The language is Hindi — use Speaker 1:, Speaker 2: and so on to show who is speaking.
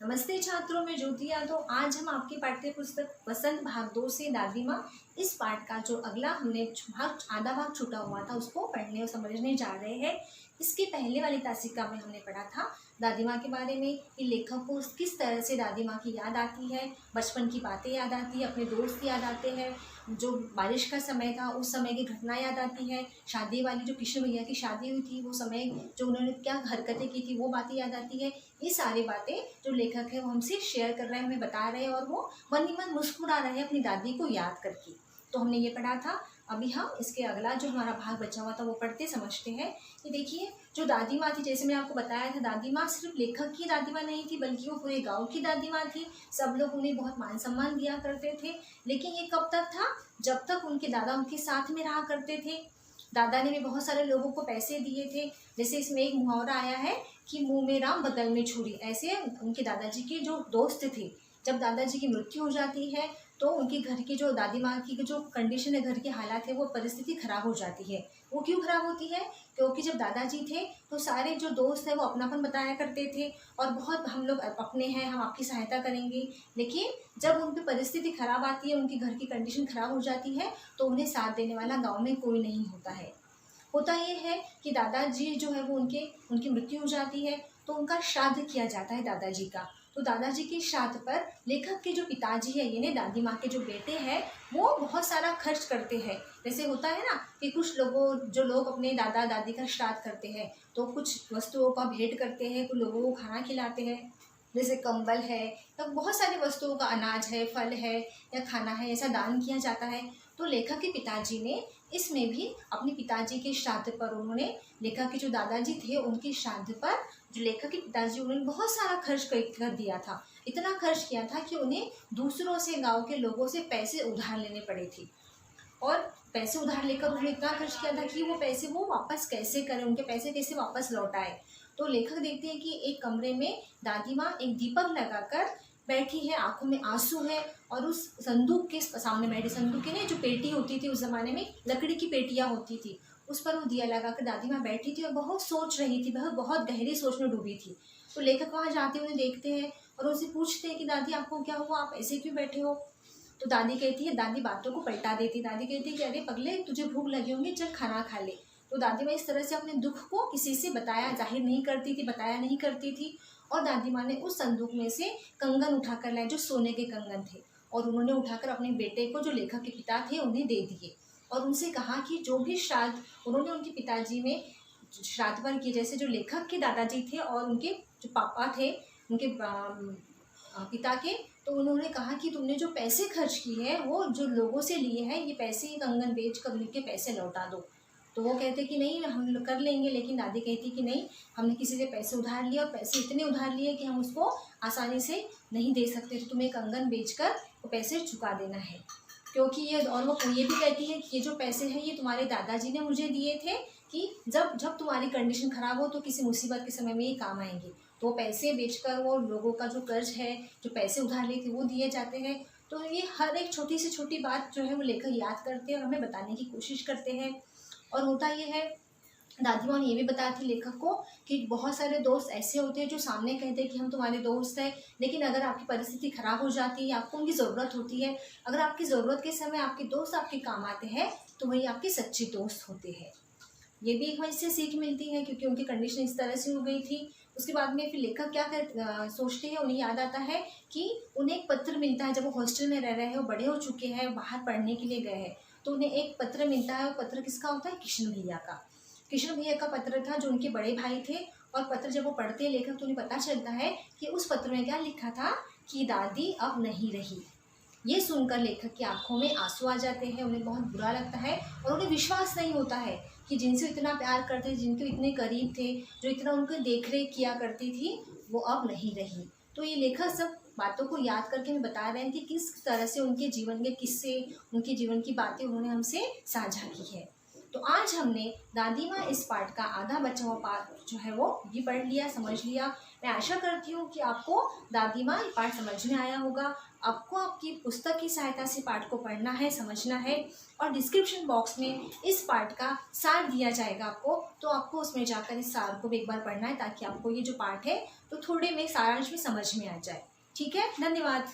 Speaker 1: नमस्ते छात्रों, मैं ज्योति यादव। आज हम आपकी पाठ्य पुस्तक वसंत भाग 2 से दादी माँ इस पाठ का जो अगला हमने आधा भाग छूटा हुआ था उसको पढ़ने और समझने जा रहे हैं। इसके पहले वाली तासिका में हमने पढ़ा था दादी माँ के बारे में कि लेखक को किस तरह से दादी माँ की याद आती है, बचपन की बातें याद आती है, अपने दोस्त याद आते हैं, जो बारिश का समय था उस समय की घटना याद आती है, शादी वाली जो कृष्ण भैया की शादी हुई थी वो समय जो उन्होंने क्या हरकतें की थी वो बातें याद आती है। ये सारी बातें जो लेखक है वो हमसे शेयर कर रहे हैं, हमें बता रहे हैं और वो मन ही मन मुस्कुरा रहे हैं अपनी दादी को याद करके। तो हमने ये पढ़ा था। अभी हम इसके अगला जो हमारा भाग बचा हुआ था वो पढ़ते समझते हैं। ये देखिए, जो दादी माँ थी, जैसे मैंने आपको बताया था, दादी माँ सिर्फ लेखक की दादी माँ नहीं थी बल्कि वो पूरे गांव की दादी माँ थी। सब लोग उन्हें बहुत मान सम्मान दिया करते थे। लेकिन ये कब तक था? जब तक उनके दादा उनके साथ में रहा करते थे। दादा ने भी बहुत सारे लोगों को पैसे दिए थे। जैसे इसमें एक मुहावरा आया है कि मुंह में राम बगल में छुरी। ऐसे उनके दादाजी के जो दोस्त थे, जब दादाजी की मृत्यु हो जाती है तो उनके घर की जो दादी माँ की जो कंडीशन है, घर के हालात है, वो परिस्थिति खराब हो जाती है। वो क्यों खराब होती है? क्योंकि जब दादाजी थे तो सारे जो दोस्त हैं वो अपनापन बताया करते थे और बहुत हम लोग अपने हैं, हम आपकी सहायता करेंगे। लेकिन जब उन पर परिस्थिति खराब आती है, उनकी घर की कंडीशन खराब हो जाती है तो उन्हें साथ देने वाला गाँव में कोई नहीं होता है। होता ये है कि दादाजी जो है वो उनकी मृत्यु हो जाती है तो उनका श्राद्ध किया जाता है दादाजी का। तो दादाजी के श्राद्ध पर लेखक के जो पिताजी है, यानी दादी माँ के जो बेटे हैं, वो बहुत सारा खर्च करते हैं। जैसे होता है ना कि कुछ लोग अपने दादा दादी का श्राद्ध करते हैं तो कुछ वस्तुओं का भेंट करते हैं, कुछ लोगों को खाना खिलाते हैं, जैसे कंबल है, तो बहुत सारी वस्तुओं का, अनाज है, फल है या खाना है, ऐसा दान किया जाता है। तो लेखक के पिताजी ने इसमें भी अपने पिताजी के श्राद्ध पर उन्होंने, लेखक के जो दादाजी थे उनके श्राद्ध पर जो लेखक के पिताजी, उन्होंने बहुत सारा खर्च कर दिया था। इतना खर्च किया था कि उन्हें दूसरों से, गांव के लोगों से पैसे उधार लेने पड़े थे। और पैसे उधार लेकर उन्होंने इतना खर्च किया था कि वो पैसे वो वापस कैसे करें, उनके पैसे कैसे वापस लौटाए। तो लेखक देखते हैं कि एक कमरे में दादी माँ एक दीपक लगाकर बैठी है, आंखों में आंसू है और उस संदूक के सामने बैठी। संदूक की नहीं, जो पेटी होती थी उस ज़माने में, लकड़ी की पेटियाँ होती थी, उस पर वो दिया लगाकर दादी माँ बैठी थी और बहुत सोच रही थी, वह बहुत गहरी सोच में डूबी थी। तो लेखक वहाँ जाते उन्हें देखते हैं और उनसे पूछते हैं कि दादी आपको क्या हुआ, आप ऐसे क्यों बैठे हो? तो दादी कहती है, दादी बातों को पलटा देती। दादी कहती है कि अरे पगले, तुझे भूख लगी होंगी, चल खाना खा ले। तो दादी माँ इस तरह से अपने दुख को किसी से जाहिर नहीं करती थी, बताया नहीं करती थी। और दादी माँ ने उस संदूक में से कंगन उठाकर लाए, जो सोने के कंगन थे, और उन्होंने उठाकर अपने बेटे को, जो लेखक के पिता थे, उन्हें दे दिए और उनसे कहा कि जो भी श्राद्ध उन्होंने उनके पिताजी में श्राद्ध पर किए, जैसे जो लेखक के दादाजी थे और उनके जो पापा थे, उनके पिता के, तो उन्होंने कहा कि तुमने जो पैसे खर्च किए हैं वो जो लोगों से लिए हैं, ये पैसे, कंगन बेच कर उनके पैसे लौटा दो। तो वो कहते कि नहीं, हम कर लेंगे। लेकिन दादी कहती कि नहीं, हमने किसी से पैसे उधार लिए और पैसे इतने उधार लिए कि हम उसको आसानी से नहीं दे सकते, तो तुम्हें कंगन बेचकर वो पैसे चुका देना है। क्योंकि ये, और वो ये भी कहती है कि ये जो पैसे हैं ये तुम्हारे दादाजी ने मुझे दिए थे कि जब तुम्हारी कंडीशन ख़राब हो तो किसी मुसीबत के समय में ये काम आएंगे। तो पैसे बेचकर वो लोगों का जो कर्ज है, जो पैसे उधार लिए थे, वो दिए जाते हैं। तो ये हर एक छोटी से छोटी बात जो है वो लेखक याद करते हैं और हमें बताने की कोशिश करते हैं। और होता ये है, दादी माँ ने ये भी बताया थी लेखक को कि बहुत सारे दोस्त ऐसे होते हैं जो सामने कहते हैं कि हम तुम्हारे दोस्त हैं, लेकिन अगर आपकी परिस्थिति ख़राब हो जाती है, आपको उनकी ज़रूरत होती है, अगर आपकी ज़रूरत के समय आपके दोस्त आपके काम आते हैं तो वही आपके सच्चे दोस्त होते हैं। ये भी एक वजह से सीख मिलती है, क्योंकि उनकी कंडीशन इस तरह से हो गई थी। उसके बाद में फिर लेखक क्या सोचते हैं, उन्हें याद आता है कि उन्हें एक पत्र मिलता है। जब वो हॉस्टल में रह रहे हैं, वो बड़े हो चुके हैं, बाहर पढ़ने के लिए गए हैं, तो उन्हें एक पत्र मिलता है। वो पत्र किसका होता है? कृष्ण भैया का। कृष्ण भैया का पत्र था, जो उनके बड़े भाई थे। और पत्र जब वो पढ़ते हैं लेखक, तो उन्हें पता चलता है कि उस पत्र में क्या लिखा था कि दादी अब नहीं रही। ये सुनकर लेखक की आंखों में आंसू आ जाते हैं, उन्हें बहुत बुरा लगता है और उन्हें विश्वास नहीं होता है कि जिनसे इतना प्यार करते थे, जिनके इतने करीब थे, जो इतना उनकी देखरेख किया करती थी, वो अब नहीं रही। तो ये लेखक सब बातों को याद करके हमें बता रहे हैं कि किस तरह से उनके जीवन के किस्से, उनके जीवन की बातें उन्होंने हमसे साझा की है। तो आज हमने दादी माँ इस पाठ का आधा बचा हुआ पाठ जो है वो भी पढ़ लिया, समझ लिया। मैं आशा करती हूँ कि आपको दादी माँ ये पाठ समझ में आया होगा। आपको आपकी पुस्तक की सहायता से पाठ को पढ़ना है, समझना है, और डिस्क्रिप्शन बॉक्स में इस पाठ का सार दिया जाएगा आपको, तो आपको उसमें जाकर इस सार को भी एक बार पढ़ना है ताकि आपको ये जो पाठ है तो थोड़े में सारांश में समझ में आ जाए। ठीक है, धन्यवाद।